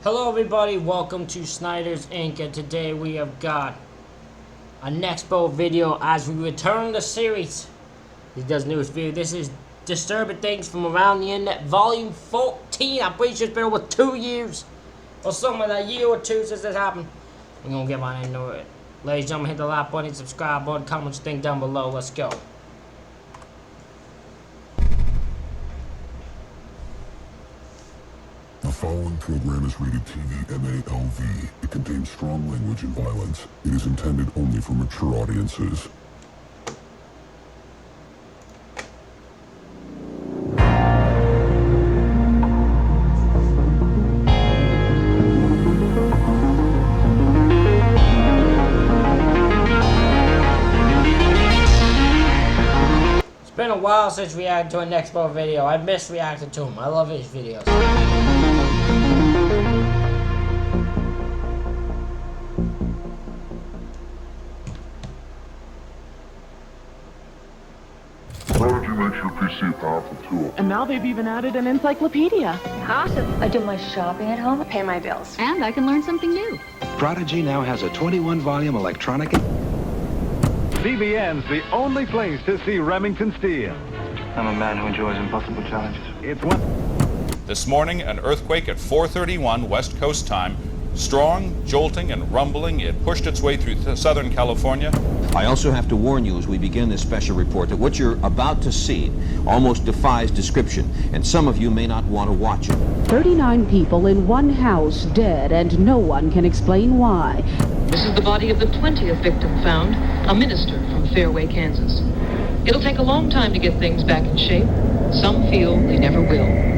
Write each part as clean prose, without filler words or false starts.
Hello everybody, welcome to Snyder's Inc. And today we have got a Nexpo video as we return the series. He does news video. This is Disturbing Things from Around the Internet, Volume 14. I'm pretty sure it's been over 2 years. Or something like a year or two since this happened. We're gonna get right into it. Ladies and gentlemen, hit the like button, subscribe button, comment what you think down below. Let's go. The following program is rated TV MALV. It contains strong language and violence. It is intended only for mature audiences. It's been a while since we reacted to a Nexpo video. I miss reacting to him. I love his videos. Technology makes your PC a powerful tool. And now they've even added an encyclopedia. Awesome. I do my shopping at home, pay my bills. And I can learn something new. Prodigy now has a 21-volume electronic... CBN's the only place to see Remington Steele. I'm a man who enjoys impossible challenges. It's one. This morning, an earthquake at 4:31 West Coast time. Strong, jolting, and rumbling, it pushed its way through Southern California. I also have to warn you as we begin this special report that what you're about to see almost defies description, and some of you may not want to watch it. 39 people in one house dead, and no one can explain why. This is the body of the 20th victim found, a minister from Fairway, Kansas. It'll take a long time to get things back in shape. Some feel they never will.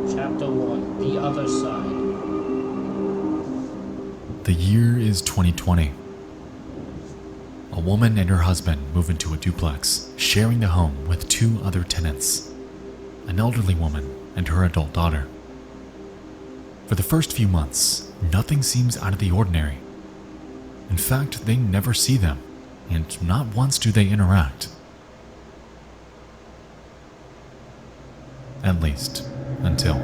Chapter 1, The Other Side. The year is 2020. A woman and her husband move into a duplex, sharing the home with two other tenants, an elderly woman and her adult daughter. For the first few months, nothing seems out of the ordinary. In fact, they never see them, and not once do they interact. At least, until...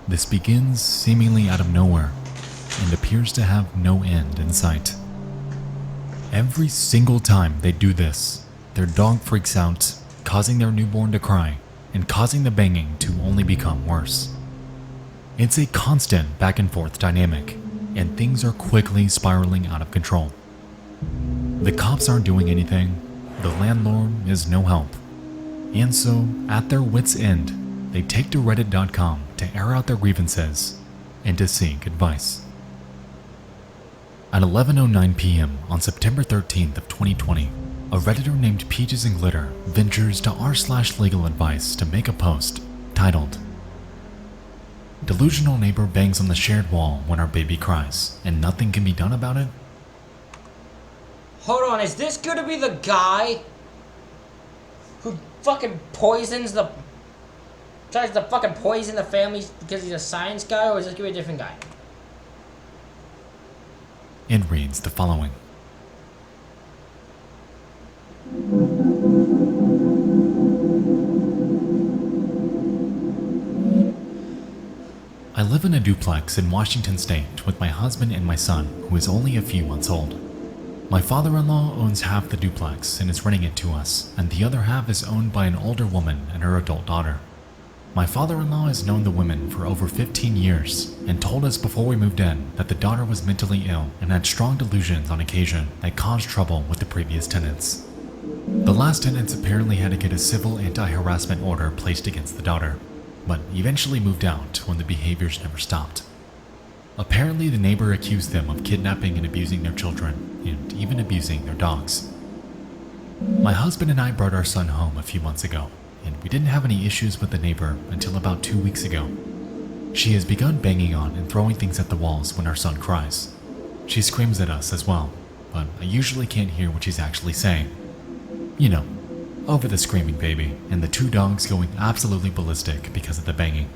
This begins seemingly out of nowhere and appears to have no end in sight. Every single time they do this, their dog freaks out, causing their newborn to cry and causing the banging to only become worse. It's a constant back and forth dynamic, and things are quickly spiraling out of control. The cops aren't doing anything, the landlord is no help, and so, at their wits' end, they take to reddit.com to air out their grievances and to seek advice. At 11:09 p.m. on September 13th of 2020, a redditor named Peaches and Glitter ventures to r/legal advice to make a post titled, "Delusional neighbor bangs on the shared wall when our baby cries, and nothing can be done about it?" Hold on, is this gonna be the guy who fucking tries to fucking poison the family because he's a science guy, or is this gonna be a different guy? It reads the following. I live in a duplex in Washington State with my husband and my son, who is only a few months old. My father-in-law owns half the duplex and is renting it to us, and the other half is owned by an older woman and her adult daughter. My father-in-law has known the women for over 15 years and told us before we moved in that the daughter was mentally ill and had strong delusions on occasion that caused trouble with the previous tenants. The last tenants apparently had to get a civil anti-harassment order placed against the daughter, but eventually moved out when the behaviors never stopped. Apparently the neighbor accused them of kidnapping and abusing their children, and even abusing their dogs. My husband and I brought our son home a few months ago, and we didn't have any issues with the neighbor until about 2 weeks ago. She has begun banging on and throwing things at the walls when our son cries. She screams at us as well, but I usually can't hear what she's actually saying. You know, over the screaming baby and the 2 dogs going absolutely ballistic because of the banging.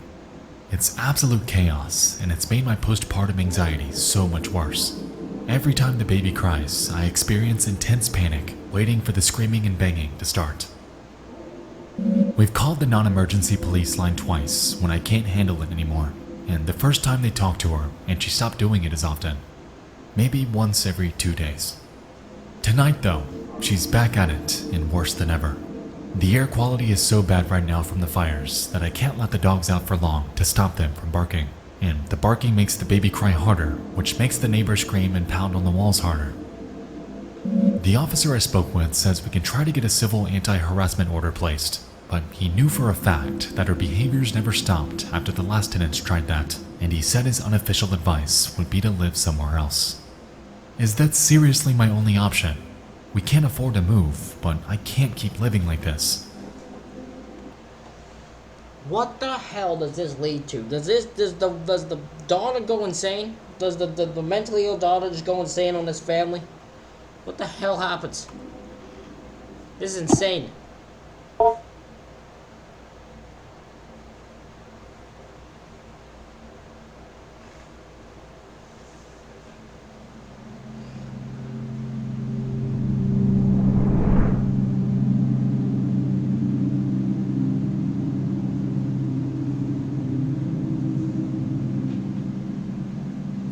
It's absolute chaos, and it's made my postpartum anxiety so much worse. Every time the baby cries, I experience intense panic, waiting for the screaming and banging to start. We've called the non-emergency police line twice when I can't handle it anymore, and the first time they talked to her and she stopped doing it as often. Maybe once every 2 days. Tonight though, she's back at it and worse than ever. The air quality is so bad right now from the fires that I can't let the dogs out for long to stop them from barking, and the barking makes the baby cry harder, which makes the neighbors scream and pound on the walls harder. The officer I spoke with says we can try to get a civil anti-harassment order placed, but he knew for a fact that her behaviors never stopped after the last tenants tried that, and he said his unofficial advice would be to live somewhere else. Is that seriously my only option? We can't afford to move, but I can't keep living like this. What the hell does this lead to? Does the daughter go insane? Does the mentally ill daughter just go insane on this family? What the hell happens? This is insane.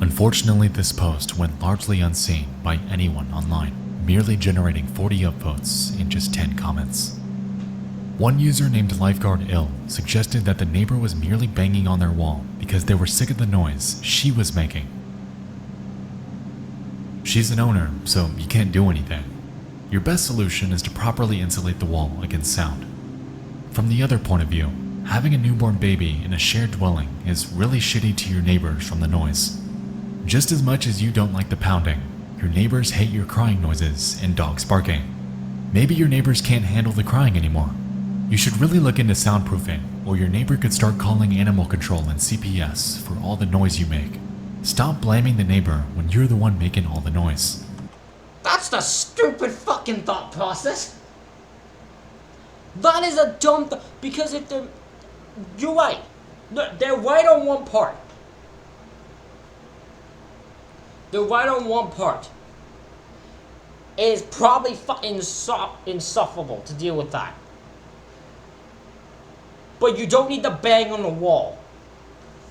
Unfortunately, this post went largely unseen by anyone online, merely generating 40 upvotes and just 10 comments. One user named Lifeguard Ill suggested that the neighbor was merely banging on their wall because they were sick of the noise she was making. She's an owner, so you can't do anything. Your best solution is to properly insulate the wall against sound. From the other point of view, having a newborn baby in a shared dwelling is really shitty to your neighbors from the noise. Just as much as you don't like the pounding, your neighbors hate your crying noises and dogs barking. Maybe your neighbors can't handle the crying anymore. You should really look into soundproofing, or your neighbor could start calling animal control and CPS for all the noise you make. Stop blaming the neighbor when you're the one making all the noise. That's the stupid fucking thought process. That is a dumb because if they're... You're right. They're right on one part. They're right on one part. It is probably fucking insufferable to deal with that. But you don't need to bang on the wall.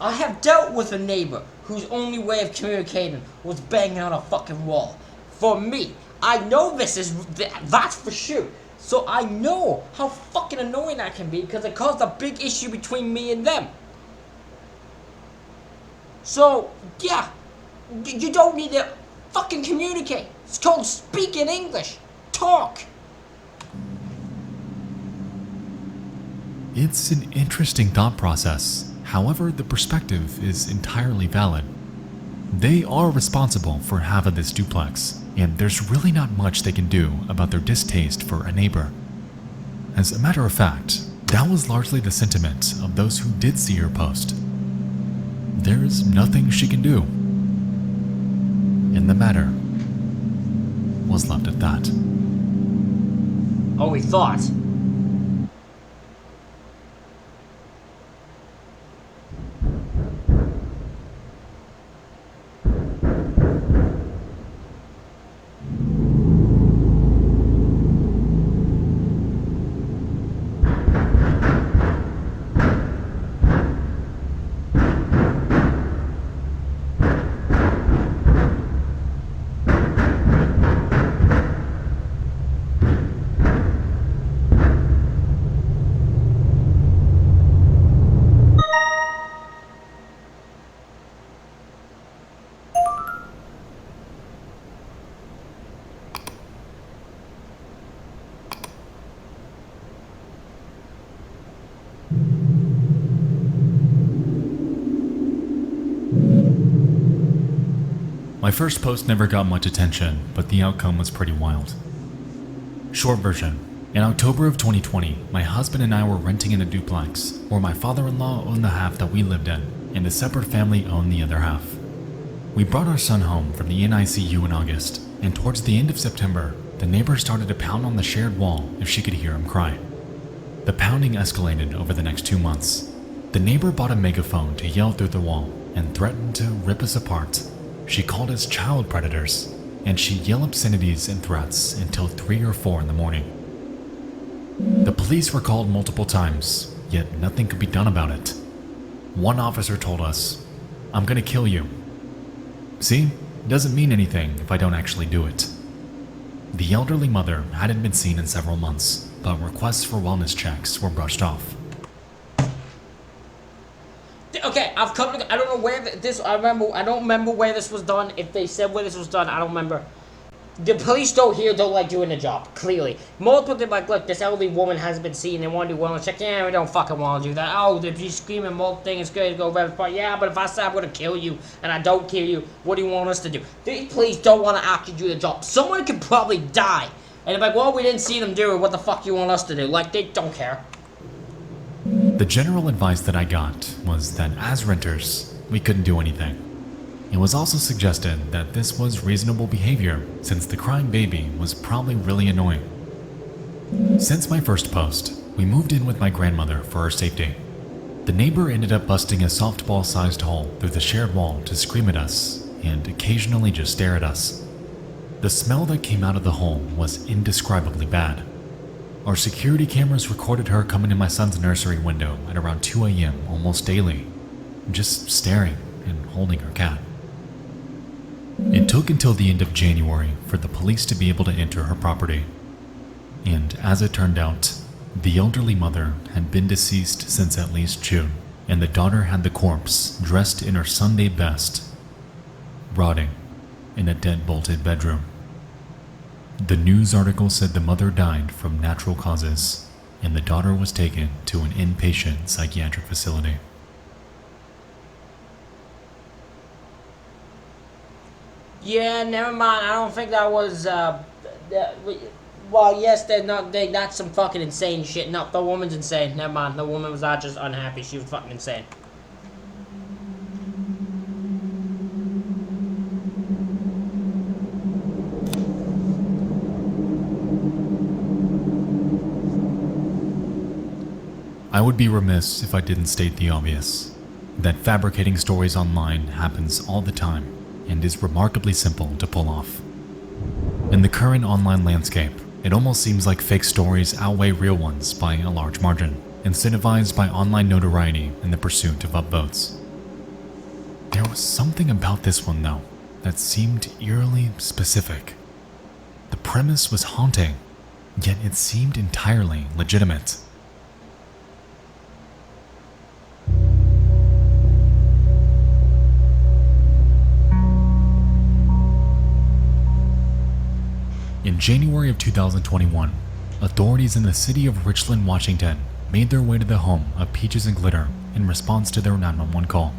I have dealt with a neighbor whose only way of communicating was banging on a fucking wall. For me, I know that's for sure. So I know how fucking annoying that can be because it caused a big issue between me and them. So, yeah. You don't need to fucking communicate. It's called speaking English. Talk. It's an interesting thought process. However, the perspective is entirely valid. They are responsible for half of this duplex, and there's really not much they can do about their distaste for a neighbor. As a matter of fact, that was largely the sentiment of those who did see her post. There's nothing she can do. And the matter was left at that. Oh, we thought. My first post never got much attention, but the outcome was pretty wild. Short version. In October of 2020, my husband and I were renting in a duplex, where my father-in-law owned the half that we lived in, and a separate family owned the other half. We brought our son home from the NICU in August, and towards the end of September, the neighbor started to pound on the shared wall if she could hear him cry. The pounding escalated over the next 2 months. The neighbor bought a megaphone to yell through the wall and threatened to rip us apart. She called us child predators, and she'd yell obscenities and threats until 3 or 4 in the morning. The police were called multiple times, yet nothing could be done about it. One officer told us, "I'm gonna kill you." See, it doesn't mean anything if I don't actually do it. The elderly mother hadn't been seen in several months, but requests for wellness checks were brushed off. Okay, I've come to, I don't know where this, I don't remember where this was done. If they said where this was done, I don't remember. The police don't like doing the job, clearly. Multiple people like, look, this elderly woman hasn't been seen, they want to do wellness check. Yeah, we don't fucking want to do that. Oh, if you screaming multiple things, it's good to go very far. Yeah, but if I say I'm going to kill you, and I don't kill you, what do you want us to do? These police don't want to actually do the job. Someone could probably die. And they're like, well, we didn't see them do it, what the fuck you want us to do? Like, they don't care. The general advice that I got was that as renters, we couldn't do anything. It was also suggested that this was reasonable behavior since the crying baby was probably really annoying. Since my first post, we moved in with my grandmother for her safety. The neighbor ended up busting a softball-sized hole through the shared wall to scream at us and occasionally just stare at us. The smell that came out of the hole was indescribably bad. Our security cameras recorded her coming in my son's nursery window at around 2 a.m. almost daily, just staring and holding her cat. It took until the end of January for the police to be able to enter her property. And as it turned out, the elderly mother had been deceased since at least June, and the daughter had the corpse dressed in her Sunday best, rotting in a dead-bolted bedroom. The news article said the mother died from natural causes, and the daughter was taken to an inpatient psychiatric facility. Yeah, never mind. I don't think that was, well, yes, that's some fucking insane shit. No, the woman's insane. Never mind. The woman was not just unhappy. She was fucking insane. I would be remiss if I didn't state the obvious, that fabricating stories online happens all the time and is remarkably simple to pull off. In the current online landscape, it almost seems like fake stories outweigh real ones by a large margin, incentivized by online notoriety in the pursuit of upvotes. There was something about this one, though, that seemed eerily specific. The premise was haunting, yet it seemed entirely legitimate. In January of 2021, authorities in the city of Richland, Washington made their way to the home of Peaches and Glitter in response to their 911 call.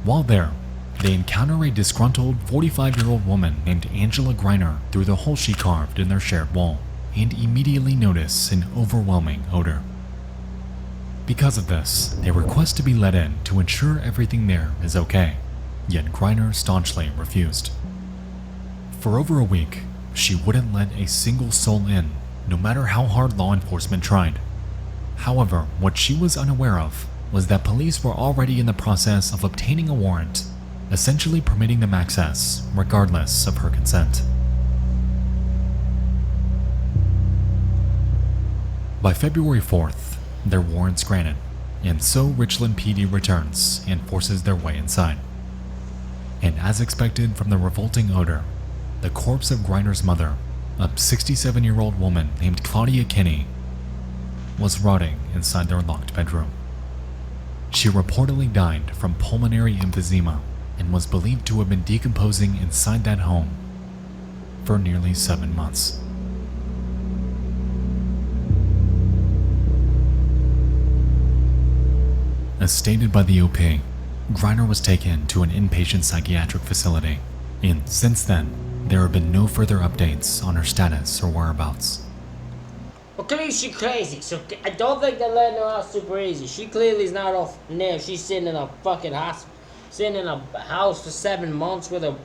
While there, they encounter a disgruntled 45-year-old woman named Angela Greiner through the hole she carved in their shared wall, and immediately notice an overwhelming odor. Because of this, they request to be let in to ensure everything there is okay, yet Greiner staunchly refused. For over a week, she wouldn't let a single soul in, no matter how hard law enforcement tried. However, what she was unaware of was that police were already in the process of obtaining a warrant, essentially permitting them access, regardless of her consent. By February 4th, their warrant's granted, and so Richland PD returns and forces their way inside. And as expected from the revolting odor, the corpse of Greiner's mother, a 67-year-old woman named Claudia Kinney, was rotting inside their locked bedroom. She reportedly died from pulmonary emphysema and was believed to have been decomposing inside that home for nearly 7 months. As stated by the OP, Griner was taken to an inpatient psychiatric facility, and since then, there have been no further updates on her status or whereabouts. Well, clearly she's crazy, so I don't think they're letting her out super easy. She clearly is not off now. She's sitting in a fucking hospital, sitting in a house for 7 months with a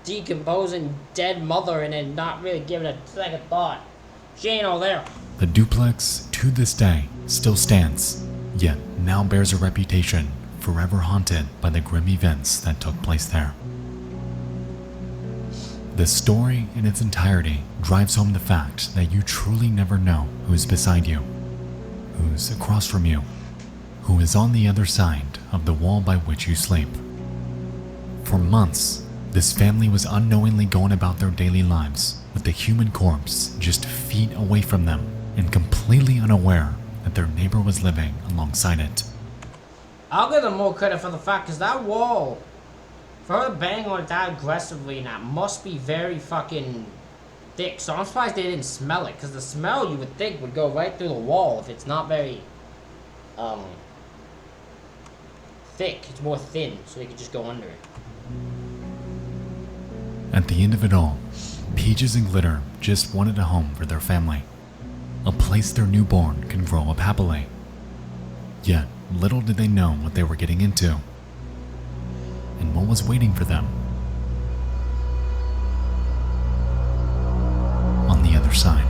decomposing dead mother and then not really giving a second thought. She ain't all there. The duplex, to this day, still stands, yet now bears a reputation forever haunted by the grim events that took place there. The story in its entirety drives home the fact that you truly never know who's beside you, who's across from you, who is on the other side of the wall by which you sleep. For months, this family was unknowingly going about their daily lives with the human corpse just feet away from them and completely unaware that their neighbor was living alongside it. I'll give them more credit for the fact, because that wall, for her to bang on it that aggressively, and that must be very fucking thick. So I'm surprised they didn't smell it, because the smell you would think would go right through the wall if it's not very thick. It's more thin, so they could just go under it. At the end of it all, Peaches and Glitter just wanted a home for their family, a place their newborn can grow up happily. Yet, little did they know what they were getting into, and what was waiting for them on the other side.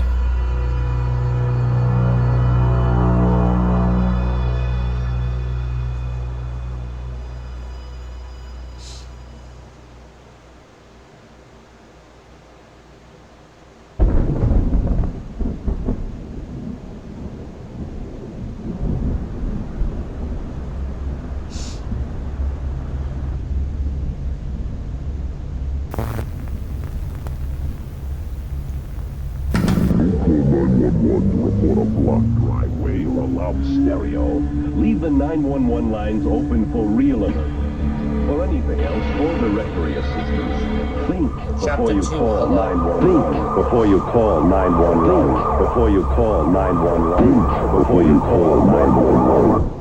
Driveway or a loud stereo. Leave the 911 lines open for real alert. For anything else, or directory assistance. Think before you call 911. Think before you call 911. Before you call 911. Before you call 911.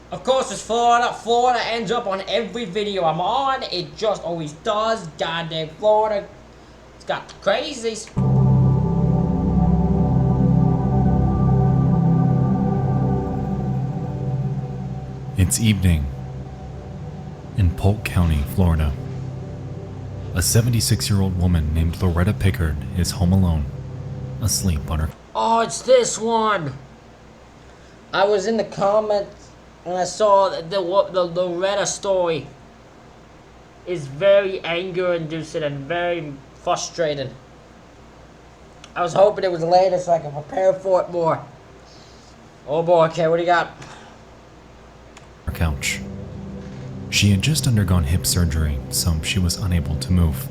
Of course, it's Florida. Florida ends up on every video I'm on. It just always does. Goddamn Florida. It's got the crazies. It's evening in Polk County, Florida. A 76-year-old woman named Loretta Pickard is home alone, asleep on her. Oh, it's this one. I was in the comments and I saw that the Loretta story is very anger-inducing and very frustrating. I was hoping it was later so I could prepare for it more. Oh boy, okay, what do you got? Her couch. She had just undergone hip surgery, so she was unable to move.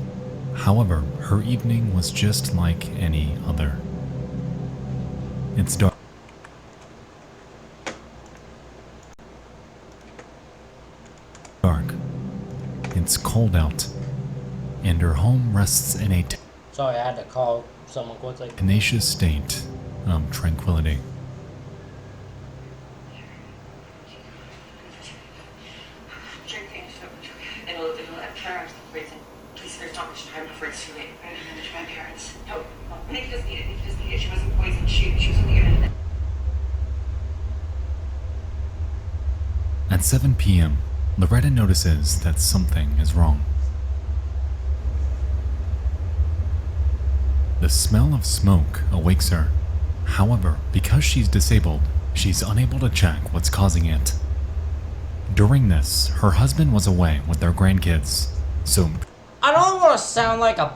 However, her evening was just like any other. It's dark. It's cold out, and her home rests in a Sorry, I had to call someone quickly. tenacious state of tranquility. At 7 p.m., Loretta notices that something is wrong. The smell of smoke awakes her. However, because she's disabled, she's unable to check what's causing it. During this, her husband was away with their grandkids, so I don't want to sound like a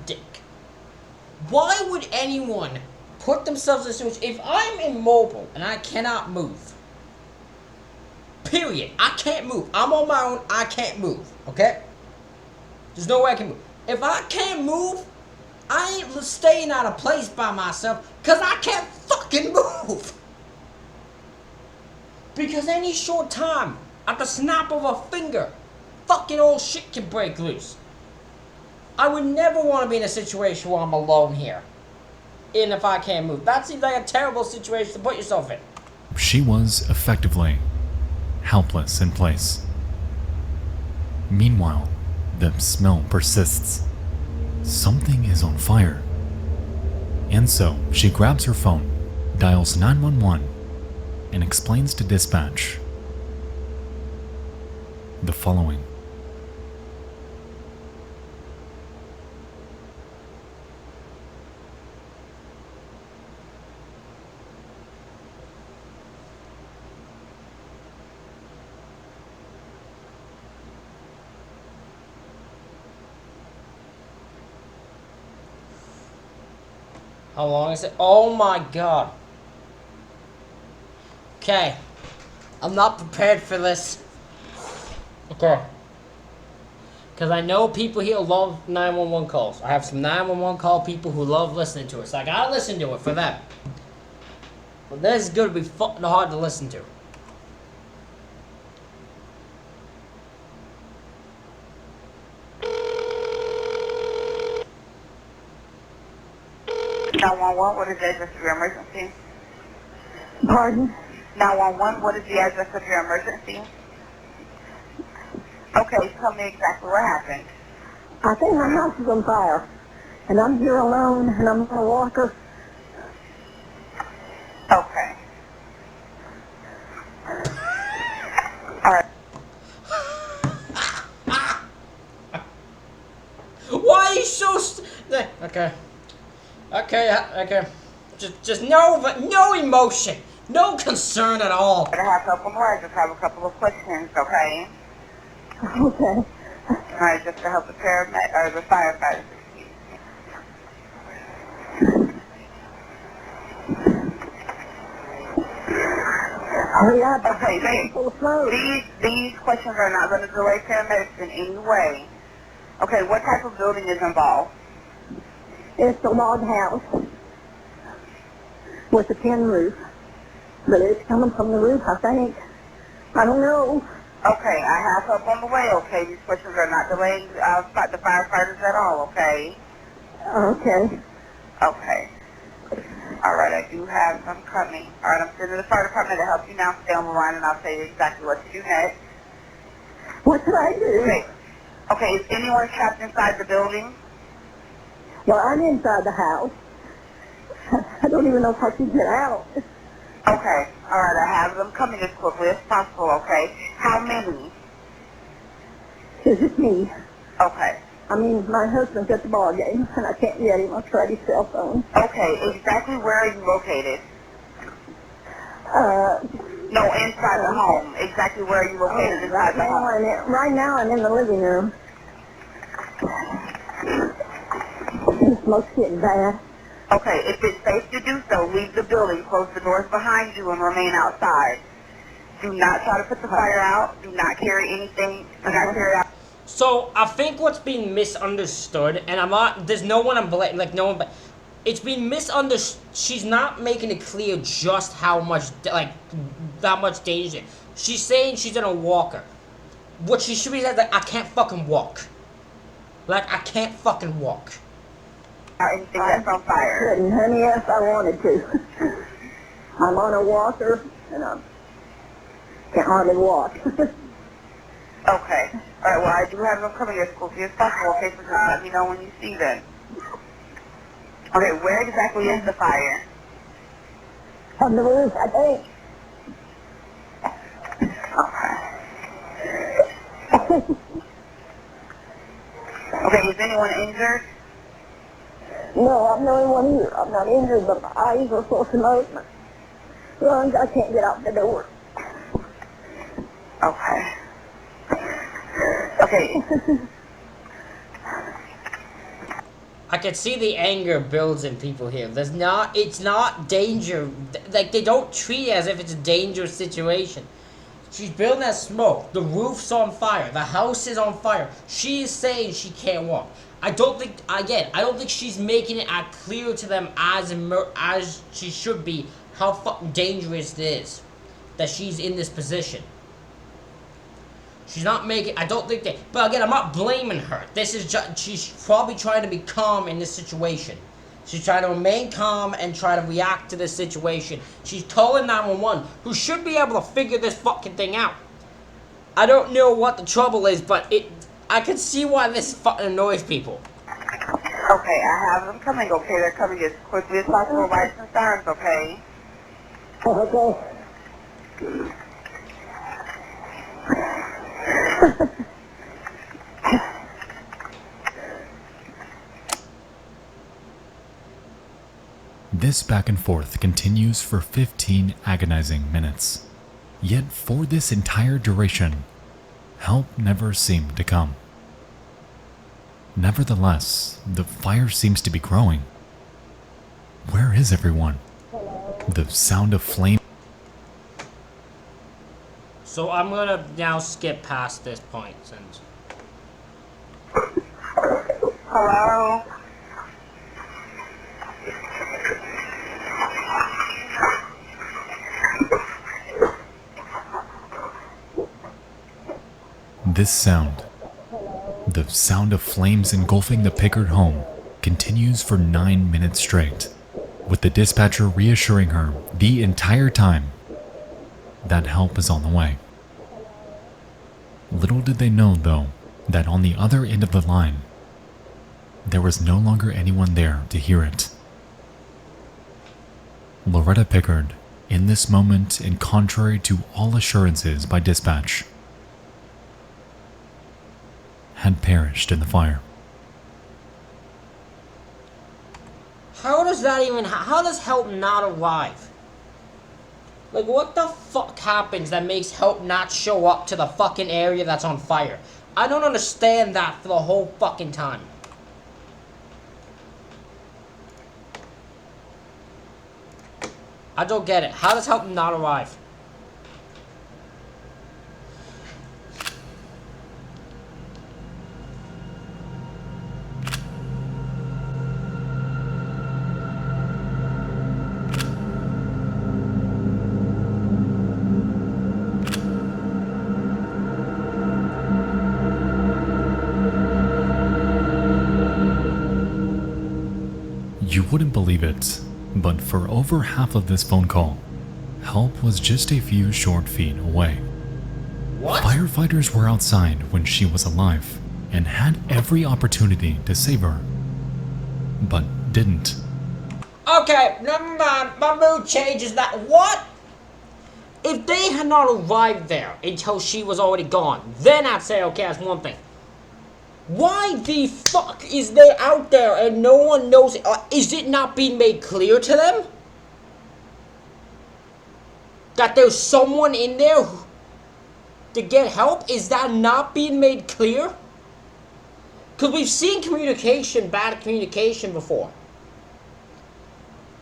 dick. Why would anyone put themselves in a situation? If I'm immobile and I cannot move, period, I can't move. I'm on my own, I can't move, okay? There's no way I can move. If I can't move, I ain't staying out of place by myself because I can't fucking move. Because any short time, at the snap of a finger, fucking all shit can break loose. I would never want to be in a situation where I'm alone here. And if I can't move. That seems like a terrible situation to put yourself in. She was effectively helpless in place. Meanwhile, the smell persists. Something is on fire. And so, she grabs her phone, dials 911, and explains to dispatch the following. How long is it? Oh my god. Okay. I'm not prepared for this. Okay. Because I know people here love 911 calls. I have some 911 call people who love listening to it. So I gotta listen to it for them. But this is gonna be fucking hard to listen to. What is the address of your emergency? Pardon? 911, what is the address of your emergency? Okay, tell me exactly what happened. I think my house is on fire, and I'm here alone, and I'm on a walker. Okay. All right. Why are you so okay. Okay. Just no emotion. No concern at all. I have a couple more. I just have a couple of questions, okay? Okay. All right, just to help the paramedic or the firefighters. Hurry up. Okay, these questions are not going to delay paramedics in any way. Okay, what type of building is involved? It's a log house with a tin roof. But it's coming from the roof, I think. I don't know. Okay, I have help on the way, okay? These questions are not delaying the firefighters at all, okay? Okay. Okay. All right, I do have them coming. All right, I'm sending the fire department to help you now. Stay on the line, and I'll tell you exactly what to do next. What should I do? Okay, is anyone trapped inside the building? Well, I'm inside the house. I don't even know if I can get out. Okay, all right, I have them coming as quickly as possible, okay? How many? It's just me. Okay. I mean, my husband's at the ball game, and I can't get him. I tried his cell phone. Okay, exactly where are you located? No, inside the home. Exactly where are you located inside the home? Right now, I'm in the living room. The smoke's getting bad. Okay, if it's safe to do so, leave the building, close the doors behind you, and remain outside. Do not try to put the fire out. Do not carry anything. Do not carry out. So I think what's being misunderstood, and I'm not. There's no one I'm like no one, but it's being misunderstood. She's not making it clear just how much that much danger. She's saying she's in a walker. What she should be saying is like, I can't fucking walk. Like I can't fucking walk. Anything that's on fire. Couldn't, honey, yes, I wanted to. I'm on a walker, and I can't hardly walk. Okay. All right, well, I do have them coming as quickly as possible, okay, so just let me know when you see them. Okay, where exactly is the fire? On the roof, I think. Okay. Okay, is anyone injured? No, I'm the only one here. I'm not injured, but my eyes are full of smoke. My lungs, I can't get out the door. Okay. Okay. I can see the anger builds in people here. It's not danger. Like, they don't treat it as if it's a dangerous situation. She's building that smoke. The roof's on fire. The house is on fire. She is saying she can't walk. I don't think she's making it as clear to them as she should be how fucking dangerous it is. that she's in this position. She's not making, I don't think that, but again, I'm not blaming her. This is just, she's probably trying to be calm in this situation. She's trying to remain calm and try to react to this situation. She's calling 911, who should be able to figure this fucking thing out. I don't know what the trouble is, but I can see why this fucking annoys people. Okay, I have them coming, okay? They're coming as quickly as possible, lights and sirens, okay? Okay. This back and forth continues for 15 agonizing minutes. Yet for this entire duration, help never seemed to come. Nevertheless, the fire seems to be growing. Where is everyone? The sound of flame. So I'm gonna now skip past this point since. Hello? This sound, the sound of flames engulfing the Pickard home, continues for 9 minutes straight, with the dispatcher reassuring her the entire time that help is on the way. Little did they know, though, that on the other end of the line, there was no longer anyone there to hear it. Loretta Pickard, in this moment and contrary to all assurances by dispatch, had perished in the fire. How does that even, how does help not arrive? Like, what the fuck happens that makes help not show up to the fucking area that's on fire? I don't understand that for the whole fucking time. I don't get it. How does help not arrive? You wouldn't believe it, but for over half of this phone call, help was just a few short feet away. What? Firefighters were outside when she was alive and had every opportunity to save her, but didn't. Okay, never mind. My mood changes that. What? If they had not arrived there until she was already gone, then I'd say, okay, that's one thing. Why the fuck is they out there and no one knows it? Is it not being made clear to them? That there's someone in there to get help? Is that not being made clear? Because we've seen communication, bad communication before.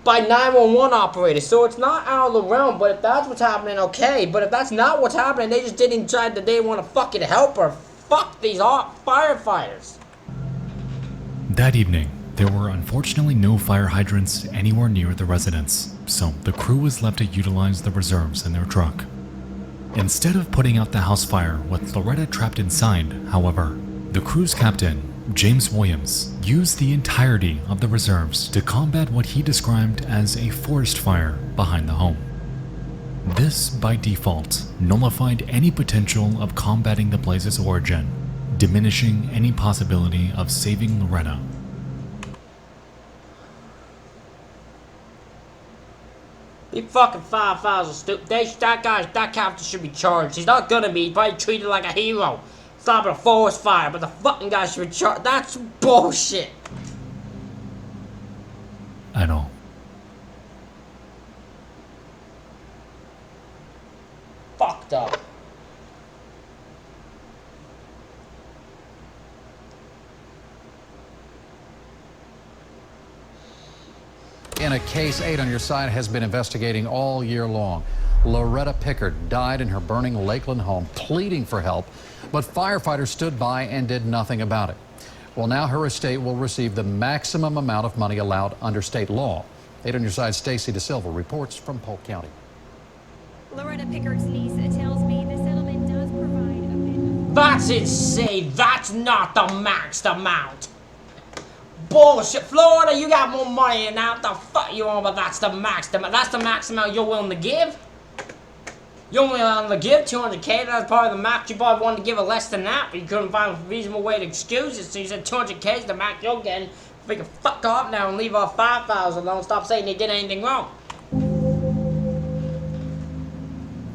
By 911 operators, so it's not out of the realm, but if that's what's happening, okay. But if that's not what's happening, they just didn't decide that they want to fucking help her. Fuck these firefighters. That evening, there were unfortunately no fire hydrants anywhere near the residence, so the crew was left to utilize the reserves in their truck. Instead of putting out the house fire with Loretta trapped inside, however, the crew's captain, James Williams, used the entirety of the reserves to combat what he described as a forest fire behind the home. This, by default, nullified any potential of combating the blaze's origin, diminishing any possibility of saving Loretta. These fucking firefighters are stupid. That captain should be charged. He's not gonna be. He's probably treated like a hero. Stopping a forest fire, but the fucking guy should be charged. That's bullshit. I know. Fucked up. In a case 8 on your side has been investigating all year long. Loretta Pickard died in her burning Lakeland home, pleading for help, but firefighters stood by and did nothing about it. Well, now her estate will receive the maximum amount of money allowed under state law. 8 on your side, Stacy DeSilva reports from Polk County. Loretta Pickard's niece tells me the settlement does provide a bit of... That's insane. That's not the maxed amount. Bullshit. Florida, you got more money than that. The fuck you on, but that's the max amount. That's the max amount you're willing to give? You're only willing to give $200K. That's probably the max. You probably wanted to give it less than that, but you couldn't find a reasonable way to excuse it. So you said $200K is the max you're getting. We can fuck off now and leave off $5,000 alone. Stop saying they did anything wrong.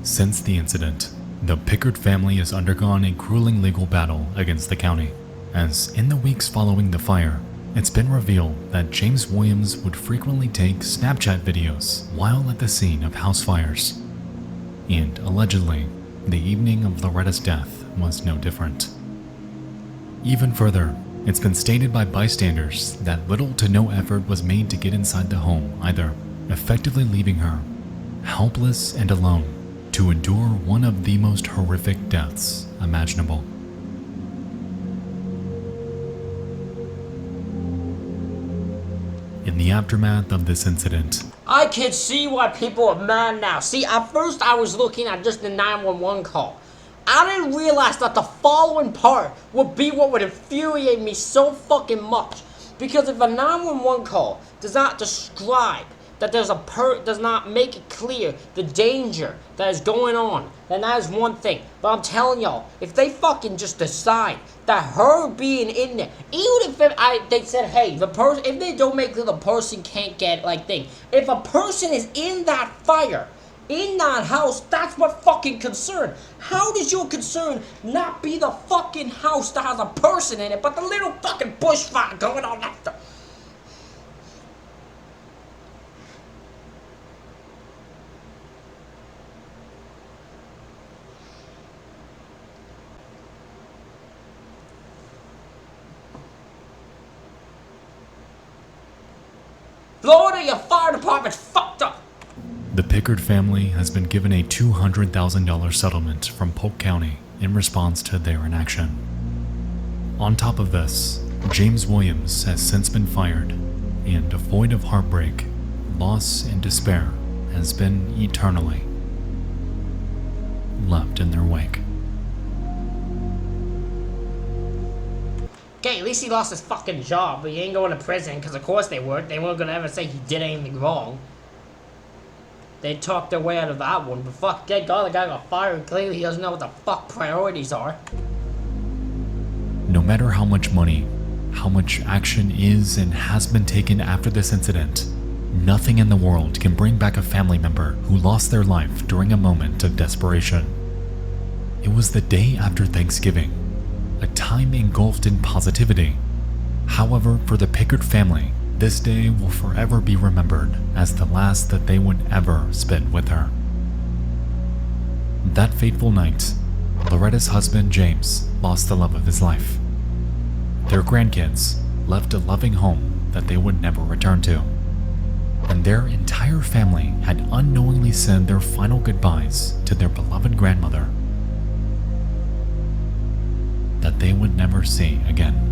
Since the incident, the Pickard family has undergone a grueling legal battle against the county, as in the weeks following the fire, it's been revealed that James Williams would frequently take Snapchat videos while at the scene of house fires. And allegedly, the evening of Loretta's death was no different. Even further, it's been stated by bystanders that little to no effort was made to get inside the home either, effectively leaving her helpless and alone to endure one of the most horrific deaths imaginable. In the aftermath of this incident, I can see why people are mad now. See, at first I was looking at just the 911 call. I didn't realize that the following part would be what would infuriate me so fucking much. Because if a 911 call does not describe that there's does not make it clear the danger that is going on, then that is one thing. But I'm telling y'all, if they fucking just decide that her being in there, even if they said, hey, the person, if they don't make clear the person can't get if a person is in that fire, in that house, that's what fucking concern. How does your concern not be the fucking house that has a person in it, but the little fucking bushfire going on after? Florida, your fire department's fucked up. the Pickard family has been given a $200,000 settlement from Polk County in response to their inaction. On top of this, James Williams has since been fired, and a void of heartbreak, loss, and despair has been eternally left in their wake. Okay, at least he lost his fucking job, but he ain't going to prison, because of course they weren't. They weren't going to ever say he did anything wrong. They talked their way out of that one, but fuck, thank God the guy got fired. Clearly he doesn't know what the fuck priorities are. No matter how much money, how much action is and has been taken after this incident, nothing in the world can bring back a family member who lost their life during a moment of desperation. It was the day after Thanksgiving, a time engulfed in positivity. However, for the Pickard family, this day will forever be remembered as the last that they would ever spend with her. That fateful night, Loretta's husband James lost the love of his life. Their grandkids left a loving home that they would never return to. And their entire family had unknowingly said their final goodbyes to their beloved grandmother that they would never see again.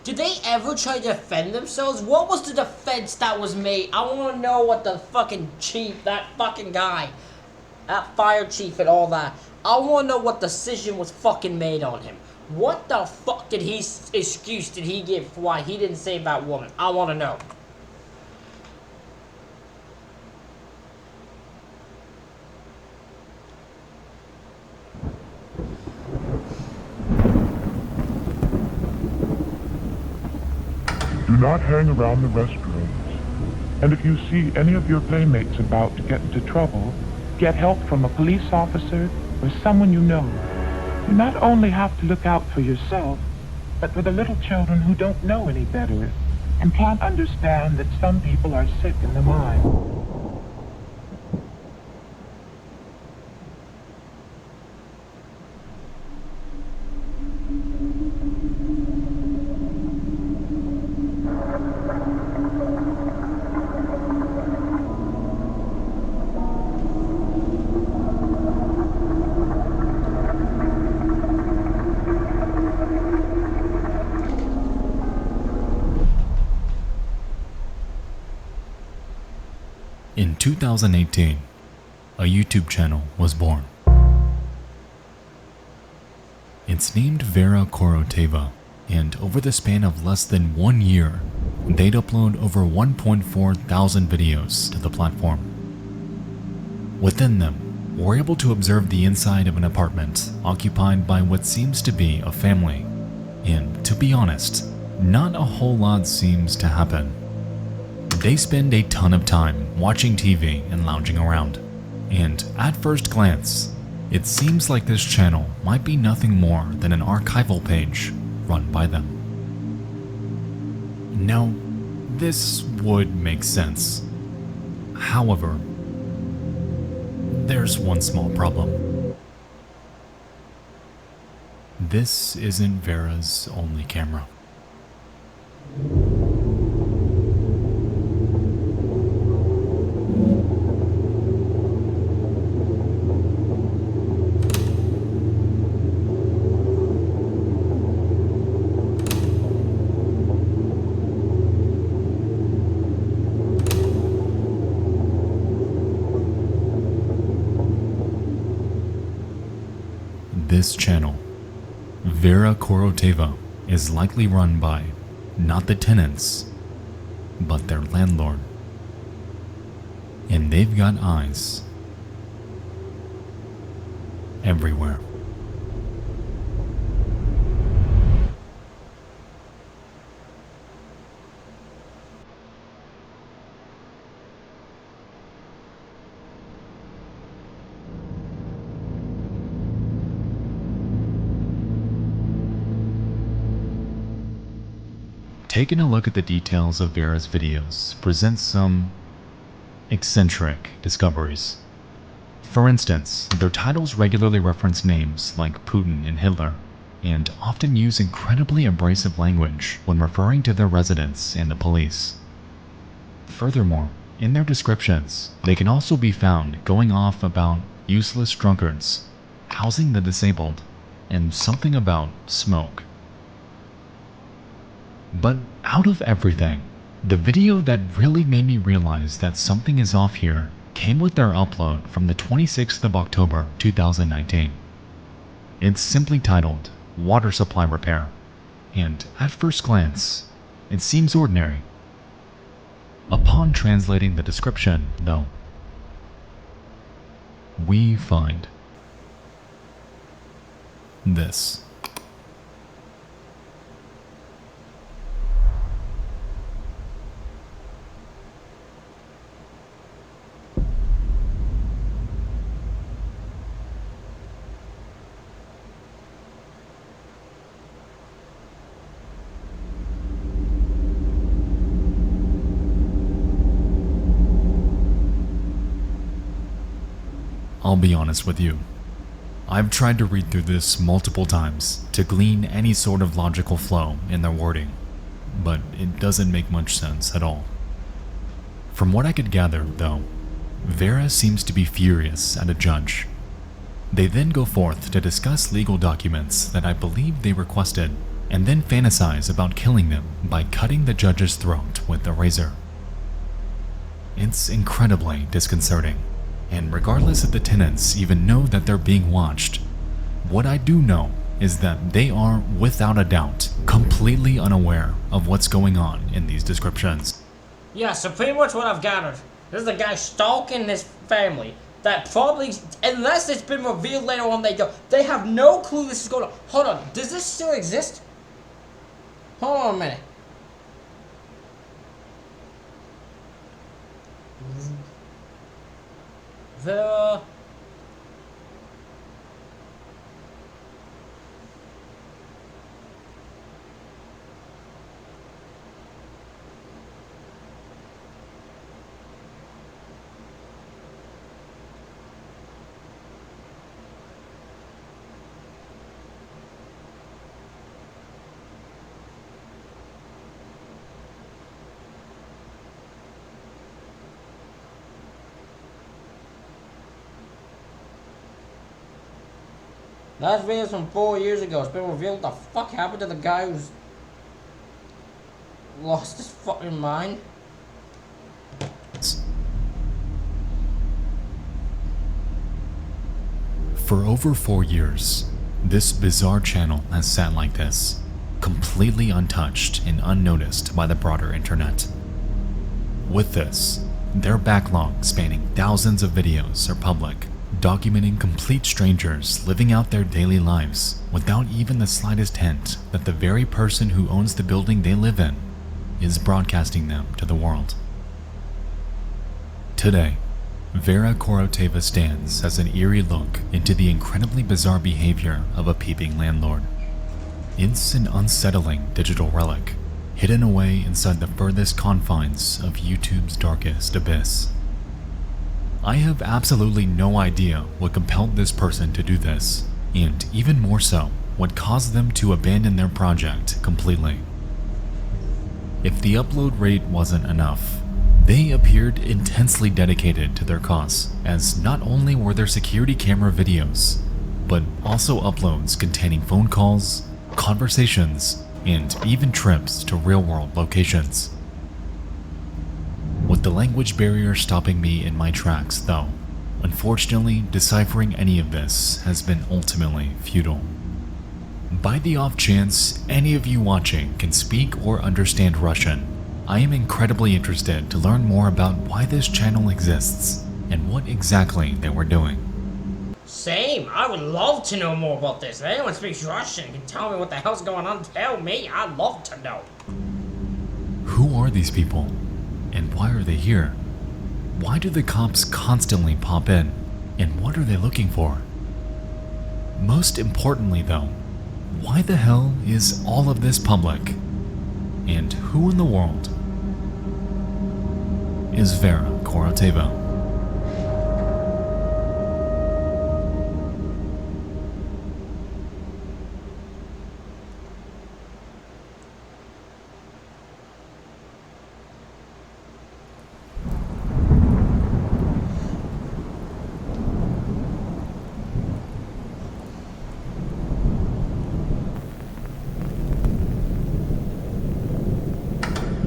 Did they ever try to defend themselves? What was the defense that was made? I want to know what the fucking chief, that fucking guy, that fire chief and all that, I want to know what decision was fucking made on him. What the fuck excuse did he give for why he didn't save that woman? I want to know. Do not hang around the restrooms. And if you see any of your playmates about to get into trouble, get help from a police officer or someone you know. You not only have to look out for yourself, but for the little children who don't know any better and can't understand that some people are sick in the mind. In 2018, a YouTube channel was born. It's named Vera Koroteva, and over the span of less than 1 year, they'd upload over 1.4 thousand videos to the platform. Within them, we're able to observe the inside of an apartment occupied by what seems to be a family, and to be honest, not a whole lot seems to happen. They spend a ton of time watching TV and lounging around, and at first glance, it seems like this channel might be nothing more than an archival page run by them. Now, this would make sense. However, there's one small problem. This isn't Vera's only camera. This channel, Vera Koroteva, is likely run by not the tenants, but their landlord. And they've got eyes everywhere. Taking a look at the details of Vera's videos presents some eccentric discoveries. For instance, their titles regularly reference names like Putin and Hitler, and often use incredibly abrasive language when referring to their residents and the police. Furthermore, in their descriptions, they can also be found going off about useless drunkards, housing the disabled, and something about smoke. But out of everything, the video that really made me realize that something is off here came with their upload from the 26th of October 2019. It's simply titled Water Supply Repair, and at first glance, it seems ordinary. Upon translating the description, though, we find this. I'll be honest with you. I've tried to read through this multiple times to glean any sort of logical flow in their wording, but it doesn't make much sense at all. From what I could gather, though, Vera seems to be furious at a judge. They then go forth to discuss legal documents that I believe they requested, and then fantasize about killing them by cutting the judge's throat with a razor. It's incredibly disconcerting. And regardless if the tenants even know that they're being watched, what I do know is that they are, without a doubt, completely unaware of what's going on in these descriptions. Yeah, so pretty much what I've gathered, this is a guy stalking this family that probably, unless it's been revealed later on, they have no clue this is going on. Hold on, does this still exist? Hold on a minute. Vera. That video's from 4 years ago. It's been revealed what the fuck happened to the guy who's lost his fucking mind. For over 4 years, this bizarre channel has sat like this, completely untouched and unnoticed by the broader internet. With this, their backlog spanning thousands of videos are public, documenting complete strangers living out their daily lives without even the slightest hint that the very person who owns the building they live in is broadcasting them to the world. Today, Vera Koroteva stands as an eerie look into the incredibly bizarre behavior of a peeping landlord. It's an unsettling digital relic, hidden away inside the furthest confines of YouTube's darkest abyss. I have absolutely no idea what compelled this person to do this, and even more so, what caused them to abandon their project completely. If the upload rate wasn't enough, they appeared intensely dedicated to their cause, as not only were there security camera videos, but also uploads containing phone calls, conversations, and even trips to real-world locations. With the language barrier stopping me in my tracks though, unfortunately deciphering any of this has been ultimately futile. By the off chance any of you watching can speak or understand Russian, I am incredibly interested to learn more about why this channel exists and what exactly they were doing. Same, I would love to know more about this. If anyone speaks Russian can tell me what the hell's going on, tell me, I'd love to know. Who are these people? And why are they here? Why do the cops constantly pop in? And what are they looking for? Most importantly though, why the hell is all of this public? And who in the world is Vera Koroteva?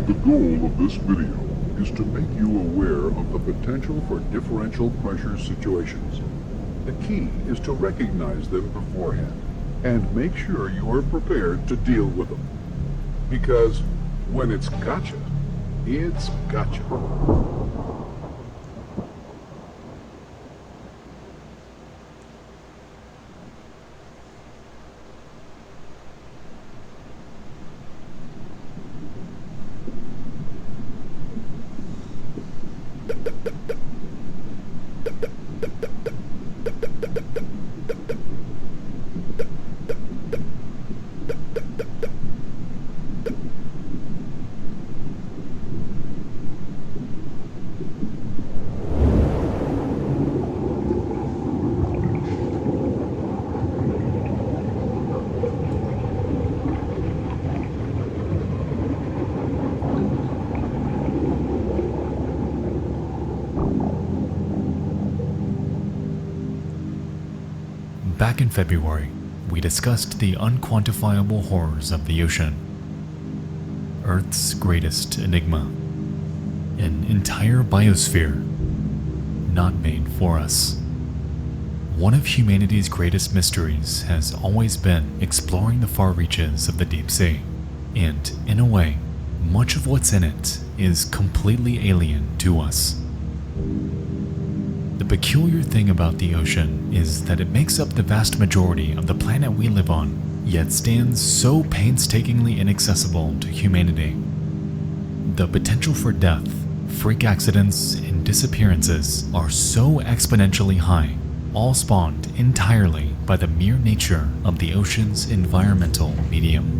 The goal of this video is to make you aware of the potential for differential pressure situations. The key is to recognize them beforehand and make sure you are prepared to deal with them. Because when it's gotcha, it's gotcha. Back in February, we discussed the unquantifiable horrors of the ocean. Earth's greatest enigma. An entire biosphere not made for us. One of humanity's greatest mysteries has always been exploring the far reaches of the deep sea. And in a way, much of what's in it is completely alien to us. The peculiar thing about the ocean is that it makes up the vast majority of the planet we live on, yet stands so painstakingly inaccessible to humanity. The potential for death, freak accidents, and disappearances are so exponentially high, all spawned entirely by the mere nature of the ocean's environmental medium.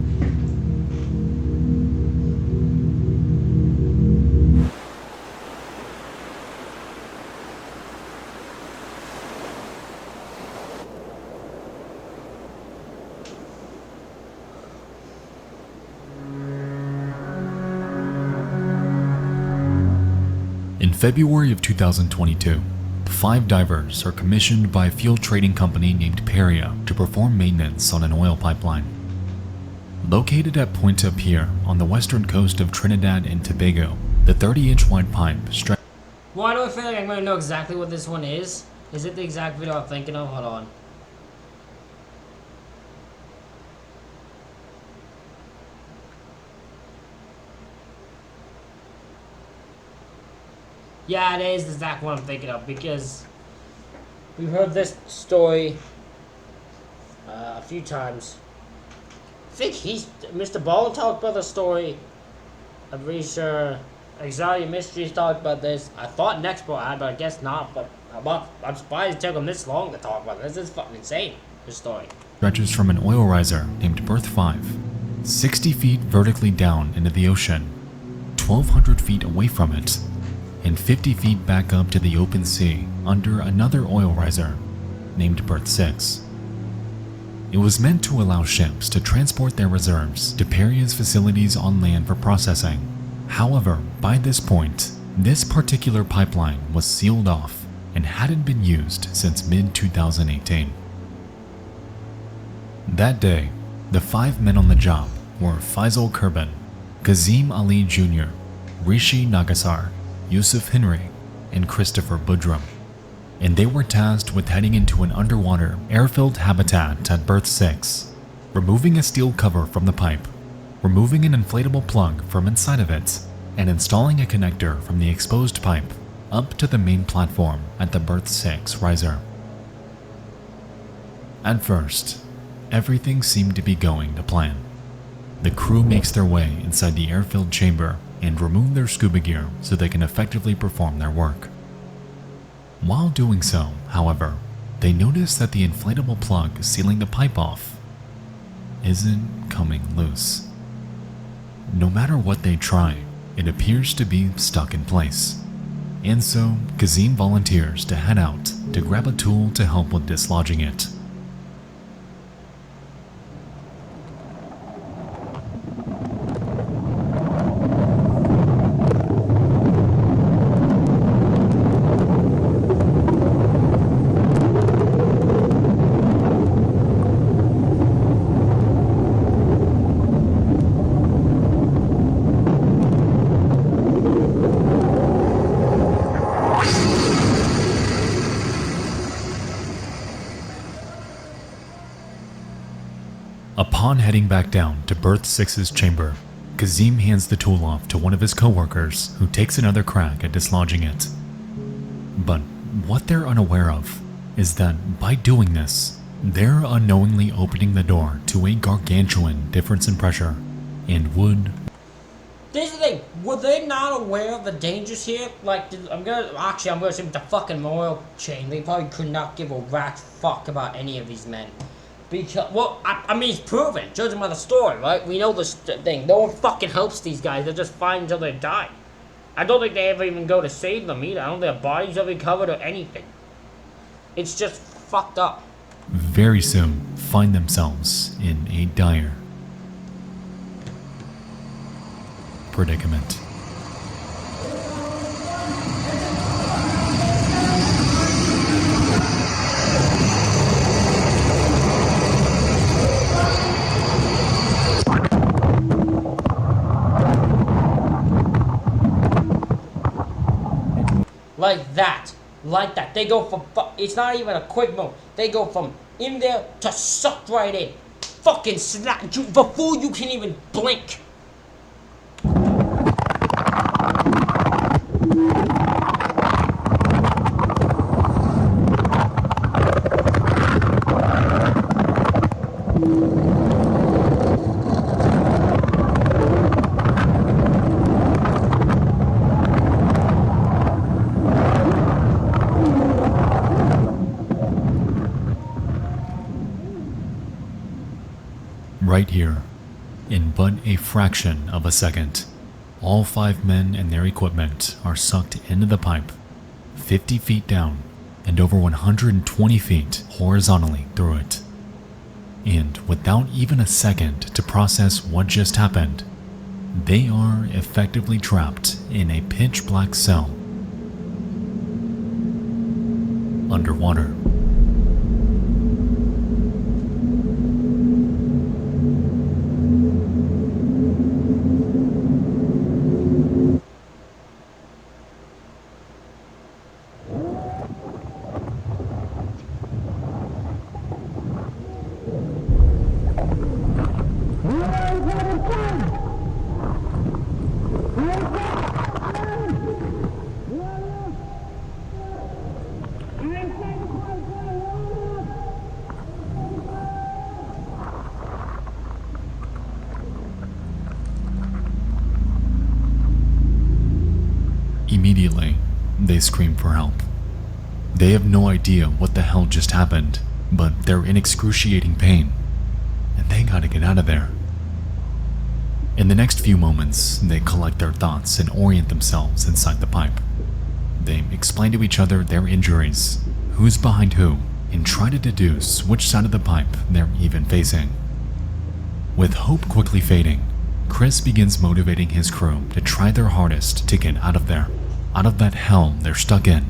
In February of 2022, 5 divers are commissioned by a fuel trading company named Peria to perform maintenance on an oil pipeline. Located at Punta Pier on the western coast of Trinidad and Tobago, the 30-inch wide pipe Why do I feel like I'm going to know exactly what this one is? Is it the exact video I'm thinking of? Hold on. Yeah, it is exactly what I'm thinking of, because we've heard this story a few times. I think Mr. Ball talked about the story. I'm pretty sure Anxiety Mysteries talked about this. I thought Nextpo had, but I guess not. But I'm surprised it took him this long to talk about this. This is fucking insane, this story. Stretches from an oil riser named Berth 5, 60 feet vertically down into the ocean, 1,200 feet away from it, and 50 feet back up to the open sea under another oil riser named Berth 6. It was meant to allow ships to transport their reserves to Peria's facilities on land for processing. However, by this point, this particular pipeline was sealed off and hadn't been used since mid-2018. That day, the 5 men on the job were Faisal Kurban, Kazim Ali Jr., Rishi Nagasar, Yusuf Henry, and Christopher Budrum, and they were tasked with heading into an underwater, air-filled habitat at Berth 6, removing a steel cover from the pipe, removing an inflatable plug from inside of it, and installing a connector from the exposed pipe up to the main platform at the Berth 6 riser. At first, everything seemed to be going to plan. The crew makes their way inside the air-filled chamber and remove their scuba gear so they can effectively perform their work. While doing so, however, they notice that the inflatable plug sealing the pipe off isn't coming loose. No matter what they try, it appears to be stuck in place. And so, Kazim volunteers to head out to grab a tool to help with dislodging it. Upon heading back down to Berth 6's chamber, Kazim hands the tool off to one of his co-workers who takes another crack at dislodging it. But what they're unaware of is that by doing this, they're unknowingly opening the door to a gargantuan difference in pressure and would... This is the thing, were they not aware of the dangers here? Like, I'm gonna say with the fucking oil chain, they probably could not give a rat's fuck about any of these men. Because, well, I mean, it's proven, judging by the story, right? We know this thing. No one fucking helps these guys. They just find until they die. I don't think they ever even go to save them either. I don't think their bodies are recovered or anything. It's just fucked up. Very soon, find themselves in a dire predicament. Like that. They go from, it's not even a quick move. They go from in there to sucked right in. Fucking snap, before you can even blink. Right here, in but a fraction of a second, all 5 men and their equipment are sucked into the pipe, 50 feet down and over 120 feet horizontally through it. And without even a second to process what just happened, they are effectively trapped in a pitch-black cell underwater. Immediately, they scream for help. They have no idea what the hell just happened, but they're in excruciating pain, and they gotta get out of there. In the next few moments, they collect their thoughts and orient themselves inside the pipe. They explain to each other their injuries, who's behind who, and try to deduce which side of the pipe they're even facing. With hope quickly fading, Chris begins motivating his crew to try their hardest to get out of there, out of that hell they're stuck in.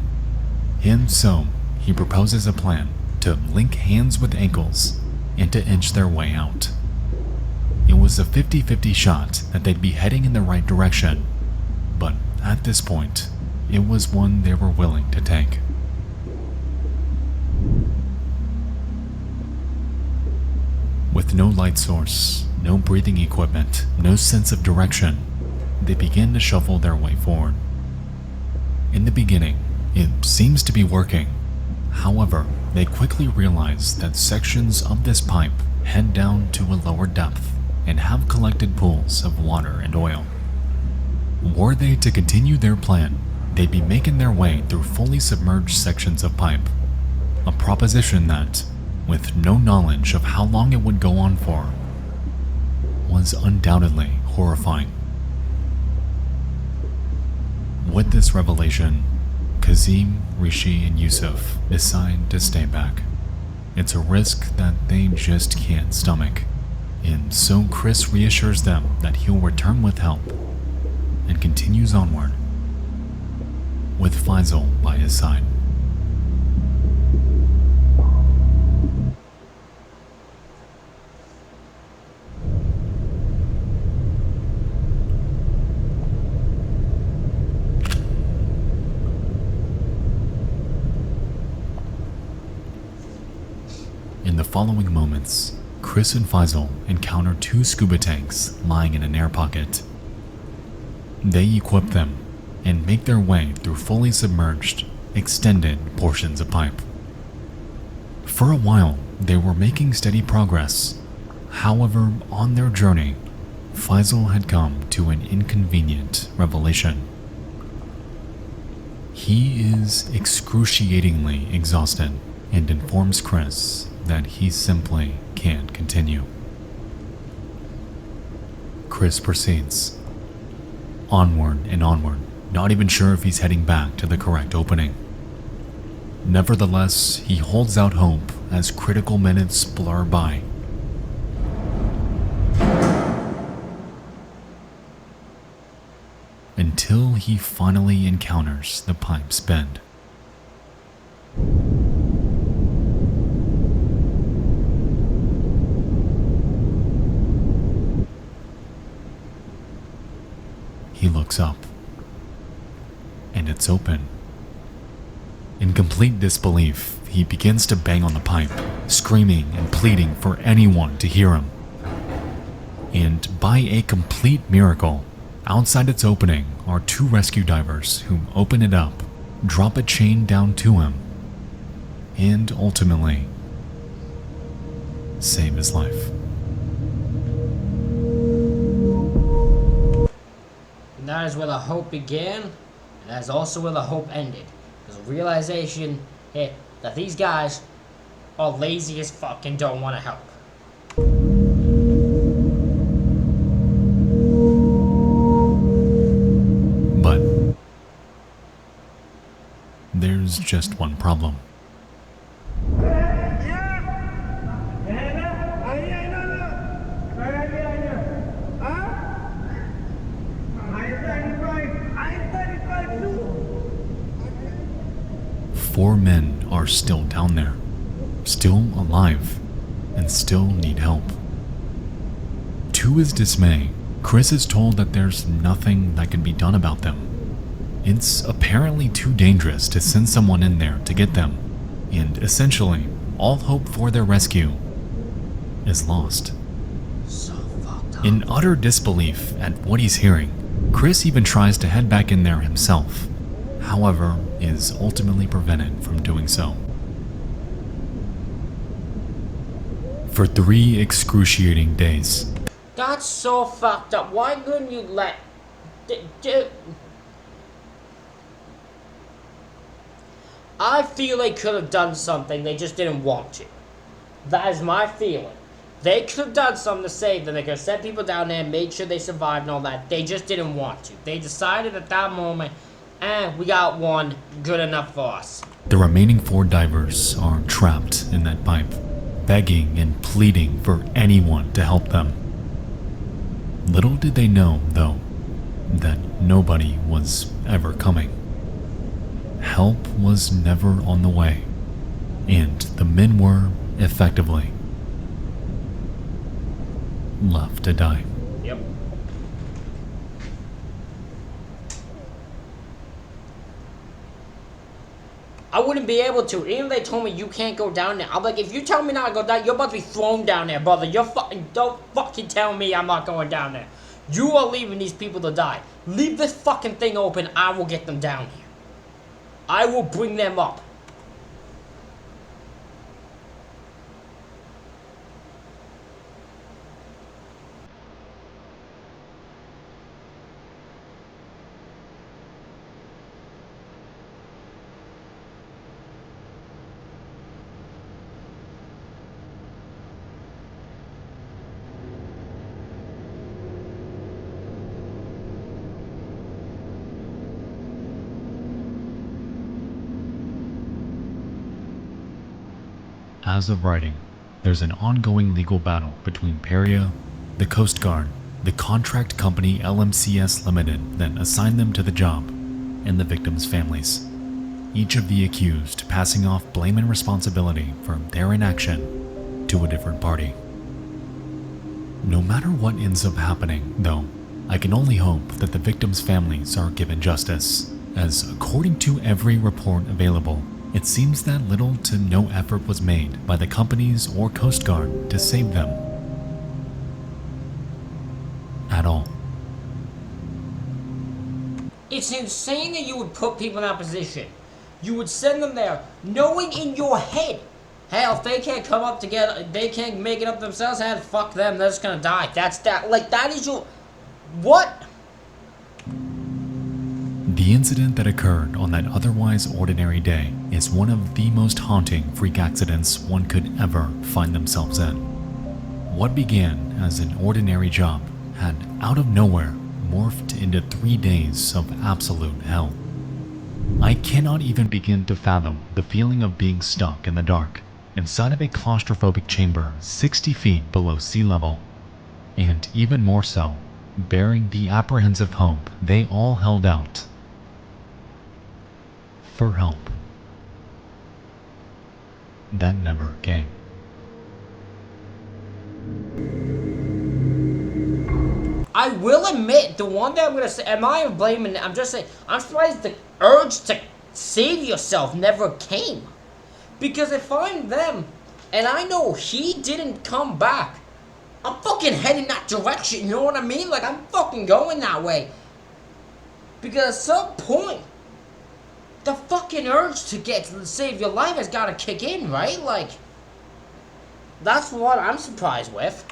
And so, he proposes a plan to link hands with ankles and to inch their way out. It was a 50-50 shot that they'd be heading in the right direction, but at this point, it was one they were willing to take. With no light source, no breathing equipment, no sense of direction, they begin to shuffle their way forward. In the beginning, it seems to be working. However, they quickly realize that sections of this pipe head down to a lower depth and have collected pools of water and oil. Were they to continue their plan, they'd be making their way through fully submerged sections of pipe, a proposition that, with no knowledge of how long it would go on for, was undoubtedly horrifying. With this revelation, Kazim, Rishi, and Yusuf decide to stay back. It's a risk that they just can't stomach, and so Chris reassures them that he'll return with help, and continues onward, with Faisal by his side. In the following moments, Chris and Faisal encounter two scuba tanks lying in an air pocket. They equip them and make their way through fully submerged, extended portions of pipe. For a while, they were making steady progress. However, on their journey, Faisal had come to an inconvenient revelation. He is excruciatingly exhausted and informs Chris that he simply can't continue. Chris proceeds. Onward and onward, not even sure if he's heading back to the correct opening. Nevertheless, he holds out hope as critical minutes blur by. Until he finally encounters the pipe's bend. He looks up, and it's open. In complete disbelief, he begins to bang on the pipe, screaming and pleading for anyone to hear him. And by a complete miracle, outside its opening are two rescue divers who open it up, drop a chain down to him, and ultimately save his life. And that is where the hope began, and that is also where the hope ended. There's a realization hit that these guys are lazy as fuck and don't want to help. But there's just one problem. Four men are still down there, still alive, and still need help. To his dismay, Chris is told that there's nothing that can be done about them. It's apparently too dangerous to send someone in there to get them, and essentially, all hope for their rescue is lost. So fucked up. In utter disbelief at what he's hearing, Chris even tries to head back in there himself. However, is ultimately prevented from doing so. For 3 excruciating days. That's so fucked up. Why couldn't you let... I feel they could have done something, they just didn't want to. That is my feeling. They could have done something to save them. They could have sent people down there, made sure they survived and all that. They just didn't want to. They decided at that moment, we got one, good enough for us. The remaining 4 divers are trapped in that pipe, begging and pleading for anyone to help them. Little did they know, though, that nobody was ever coming. Help was never on the way, and the men were, effectively, left to die. Yep. I wouldn't be able to. Even if they told me you can't go down there, I'm like, if you tell me not to go down, you're about to be thrown down there, brother. Don't fucking tell me I'm not going down there. You are leaving these people to die. Leave this fucking thing open. I will get them down here. I will bring them up. As of writing, there's an ongoing legal battle between Peria, the Coast Guard, the contract company LMCS Limited that assigned them to the job, and the victims' families. Each of the accused passing off blame and responsibility for their inaction to a different party. No matter what ends up happening, though, I can only hope that the victims' families are given justice, as according to every report available, it seems that little to no effort was made by the companies or Coast Guard to save them. At all. It's insane that you would put people in that position. You would send them there, knowing in your head, hell, if they can't come up together, they can't make it up themselves, hell, fuck them, they're just gonna die. That is your... What? The incident that occurred on that otherwise ordinary day is one of the most haunting freak accidents one could ever find themselves in. What began as an ordinary job had, out of nowhere, morphed into 3 days of absolute hell. I cannot even begin to fathom the feeling of being stuck in the dark, inside of a claustrophobic chamber 60 feet below sea level, and even more so, bearing the apprehensive hope they all held out for help that never came. I will admit, the one that I'm gonna say, am I blaming, I'm just saying, I'm surprised the urge to save yourself never came. Because if I'm them, and I know he didn't come back, I'm fucking heading that direction, you know what I mean? Like, I'm fucking going that way. Because at some point, the fucking urge to save your life has gotta kick in, right? Like, that's what I'm surprised with.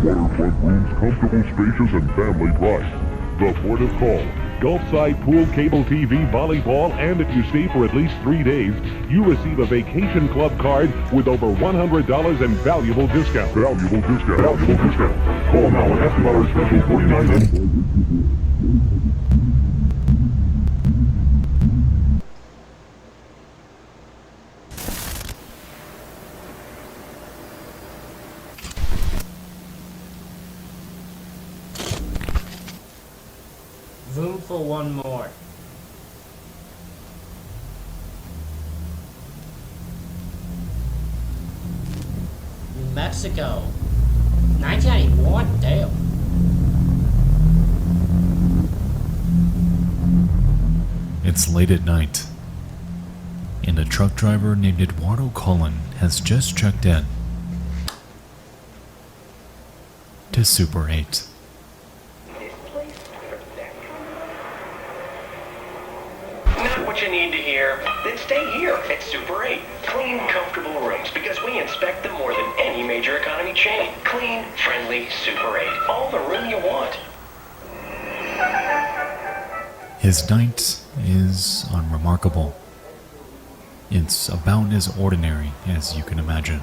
Waterfront rooms comfortable, spacious, and family priced. The port of call. Gulfside pool, cable TV, volleyball, and if you stay for at least 3 days, you receive a vacation club card with over $100 in valuable discount. Valuable discount. Call now and ask about our special 49. Room for one more. New Mexico. 1991, damn. It's late at night, and a truck driver named Eduardo Cullen has just checked in to Super 8. Not what you need to hear? Then stay here at Super 8. Clean, comfortable rooms because we inspect them more than any major economy chain. Clean, friendly Super 8. All the room you want. His night is unremarkable. It's about as ordinary as you can imagine.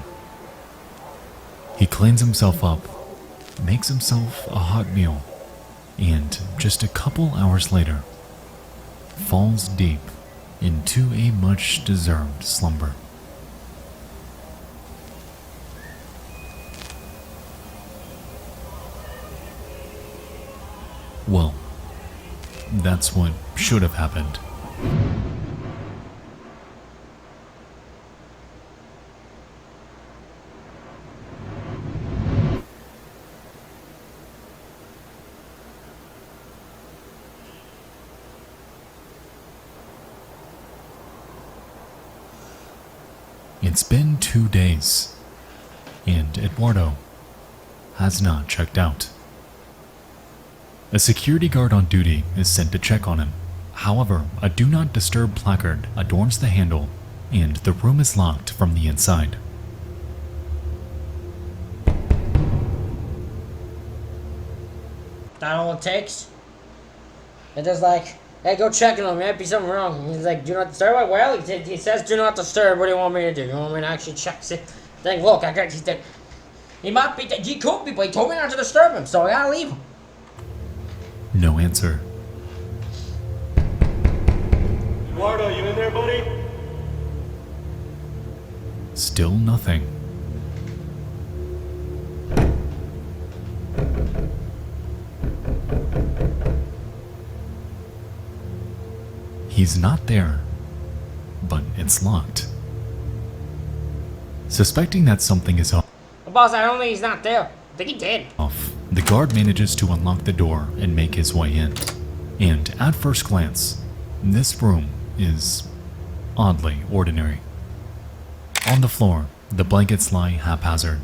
He cleans himself up, makes himself a hot meal, and just a couple hours later, falls deep into a much-deserved slumber. Well, that's what should have happened. It's been 2 days, and Eduardo has not checked out. A security guard on duty is sent to check on him. However, a do not disturb placard adorns the handle, and the room is locked from the inside. That all it takes? It just like, hey, go check on him, might be something wrong. He's like, do not disturb. Well, he says do not disturb. What do you want me to do? You want me to actually check? See, think, look, I got. He might be. He could be, but he told me not to disturb him, so I gotta leave him. No answer. Eduardo, you in there, buddy? Still nothing. He's not there, but it's locked. Suspecting that something is off, Boss, I don't think he's not there. I think he did. the guard manages to unlock the door and make his way in. And at first glance, this room is oddly ordinary. On the floor, the blankets lie haphazard.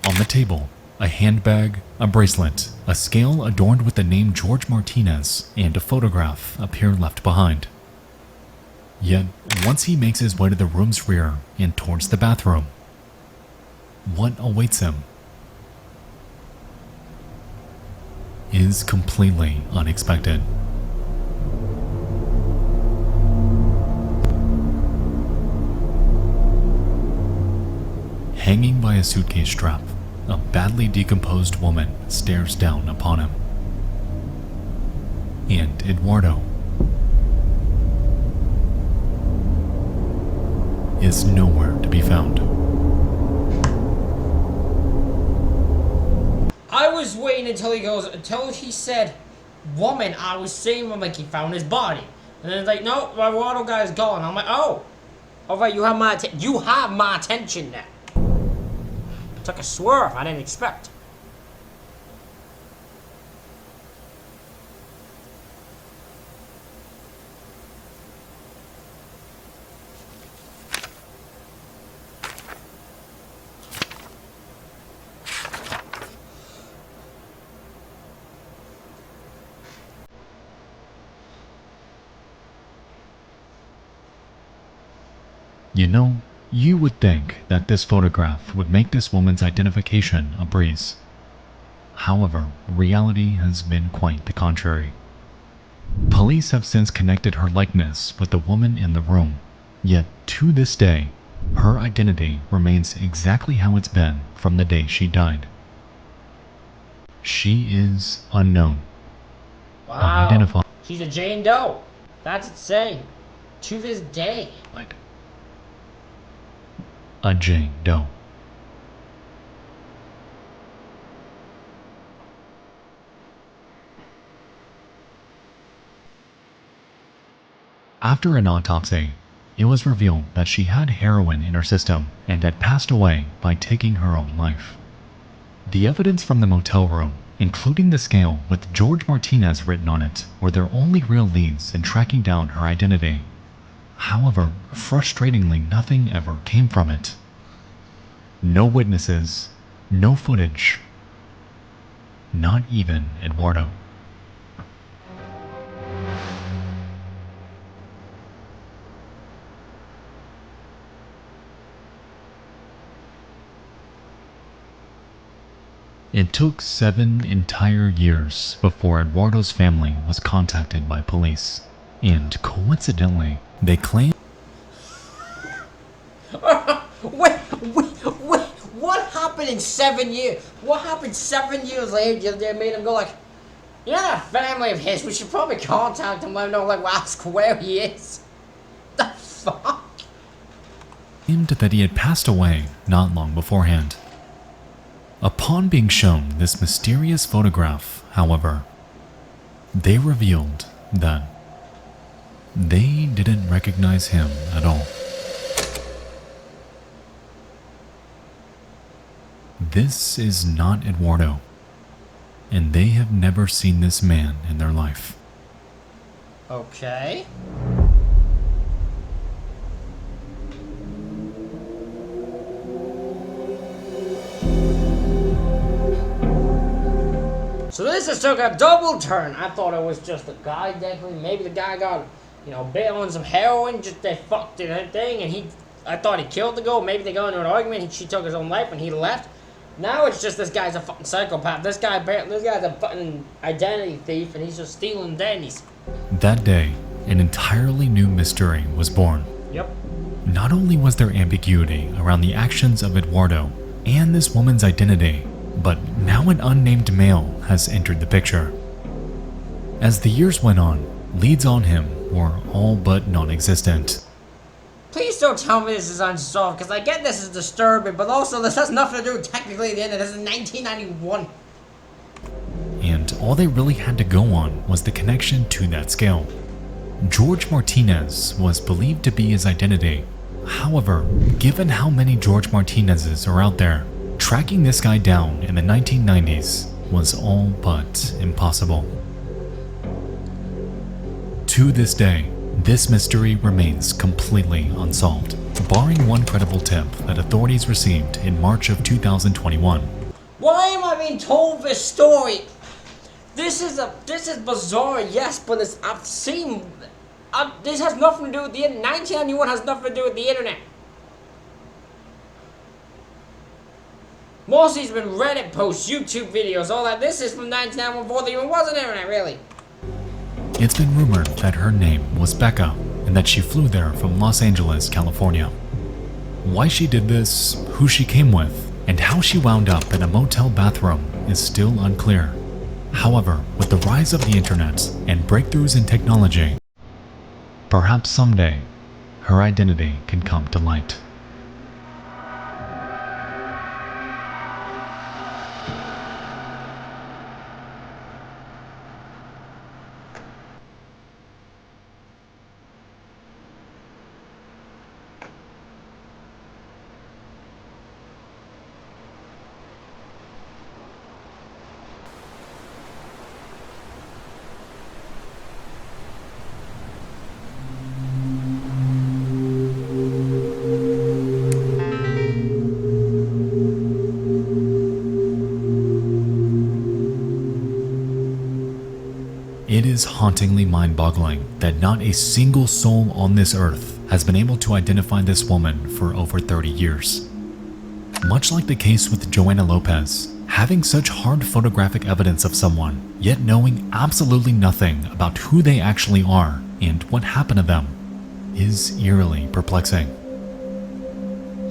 On the table, a handbag, a bracelet, a scale adorned with the name George Martinez, and a photograph appear left behind. Yet, once he makes his way to the room's rear and towards the bathroom, what awaits him is completely unexpected. Hanging by a suitcase strap, a badly decomposed woman stares down upon him. And Eduardo is nowhere to be found. I was waiting until he said, woman, I was saying, I'm like, he found his body. And then it's like, no, my Eduardo guy's gone. I'm like, oh. Alright, you have my attention now. Took a swerve I didn't expect. You know, you would think that this photograph would make this woman's identification a breeze. However, reality has been quite the contrary. Police have since connected her likeness with the woman in the room, yet to this day, her identity remains exactly how it's been from the day she died. She is unknown. Wow. Unidentified. She's a Jane Doe. That's insane. To this day. A Jane Doe. After an autopsy, it was revealed that she had heroin in her system and had passed away by taking her own life. The evidence from the motel room, including the scale with George Martinez written on it, were their only real leads in tracking down her identity. However, frustratingly, nothing ever came from it. No witnesses, no footage, not even Eduardo. It took 7 entire years before Eduardo's family was contacted by police, and coincidentally, they claimed what happened in 7 years? What happened 7 years later that made him go like, you know that family of his, we should probably contact him, let him know, like, ask where he is. The fuck? Claimed that he had passed away not long beforehand. Upon being shown this mysterious photograph, however, they revealed that they didn't recognize him at all. This is not Eduardo, and they have never seen this man in their life. Okay. So this just took a double turn. I thought it was just a guy, definitely. Maybe the guy got, you know, bit on some heroin, just they fucked it and thing, and I thought he killed the girl. Maybe they got into an argument, she took his own life, and he left. Now it's just this guy's a fucking psychopath. This guy's a fucking identity thief, and he's just stealing dandies. That day, an entirely new mystery was born. Yep. Not only was there ambiguity around the actions of Eduardo and this woman's identity, but now an unnamed male has entered the picture. As the years went on, leads on him were all but non-existent. Please don't tell me this is unsolved, because I get this is disturbing, but also this has nothing to do with technically the end of this is 1991. And all they really had to go on was the connection to that scale. George Martinez was believed to be his identity. However, given how many George Martinezes are out there, tracking this guy down in the 1990s was all but impossible. To this day, this mystery remains completely unsolved, barring one credible tip that authorities received in March of 2021. Why am I being told this story? This is bizarre, yes, but this has nothing to do with the internet. 1991 has nothing to do with the internet. Most of these have been Reddit posts, YouTube videos, all that. This is from 1991 before there even was an internet, really. It's been rumored that her name was Becca and that she flew there from Los Angeles, California. Why she did this, who she came with, and how she wound up in a motel bathroom is still unclear. However, with the rise of the internet and breakthroughs in technology, perhaps someday her identity can come to light. It is hauntingly mind-boggling that not a single soul on this earth has been able to identify this woman for over 30 years. Much like the case with Joanna Lopez, having such hard photographic evidence of someone, yet knowing absolutely nothing about who they actually are and what happened to them, is eerily perplexing.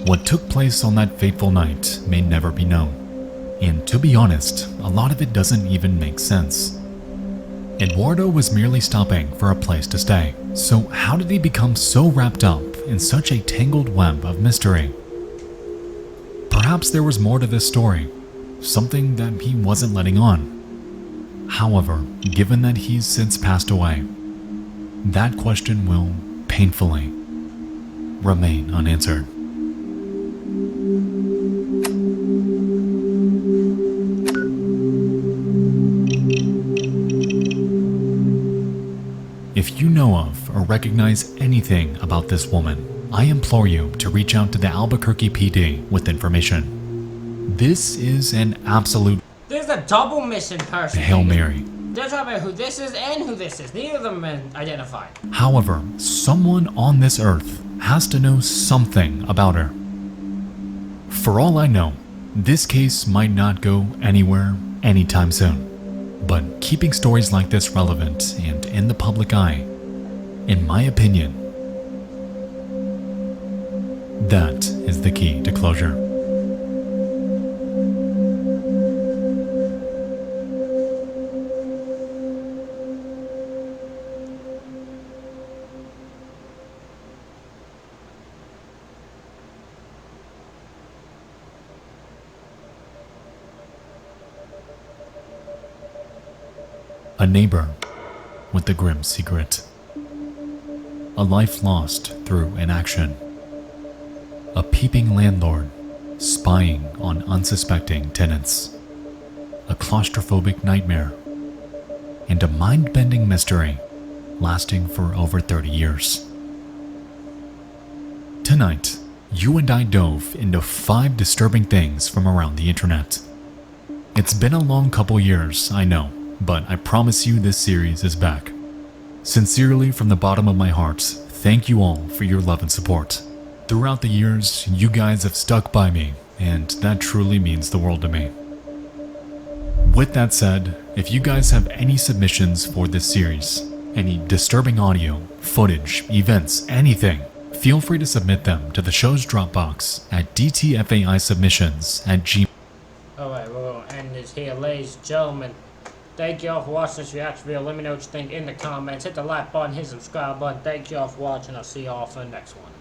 What took place on that fateful night may never be known, and to be honest, a lot of it doesn't even make sense. Eduardo was merely stopping for a place to stay, so how did he become so wrapped up in such a tangled web of mystery? Perhaps there was more to this story, something that he wasn't letting on. However, given that he's since passed away, that question will painfully remain unanswered. If you know of or recognize anything about this woman, I implore you to reach out to the Albuquerque PD with information. This is an absolute There's a double missing person. Hail Mary. They're talking about who this is and who this is. Neither of them have been identified. However, someone on this earth has to know something about her. For all I know, This case might not go anywhere anytime soon, but keeping stories like this relevant and in the public eye, in my opinion, that is the key to closure. A neighbor with a grim secret. A life lost through inaction. A peeping landlord spying on unsuspecting tenants. A claustrophobic nightmare. And a mind-bending mystery lasting for over 30 years. Tonight, you and I dove into 5 disturbing things from around the internet. It's been a long couple years, I know, but I promise you this series is back. Sincerely, from the bottom of my heart, thank you all for your love and support. Throughout the years, you guys have stuck by me, and that truly means the world to me. With that said, if you guys have any submissions for this series, any disturbing audio, footage, events, anything, feel free to submit them to the show's Dropbox at dtfaisubmissions@gmail.com. Alright, we're going to end this here, ladies and gentlemen. Thank you all for watching this reaction video. Let me know what you think in the comments. Hit the like button, hit the subscribe button. Thank you all for watching. I'll see you all for the next one.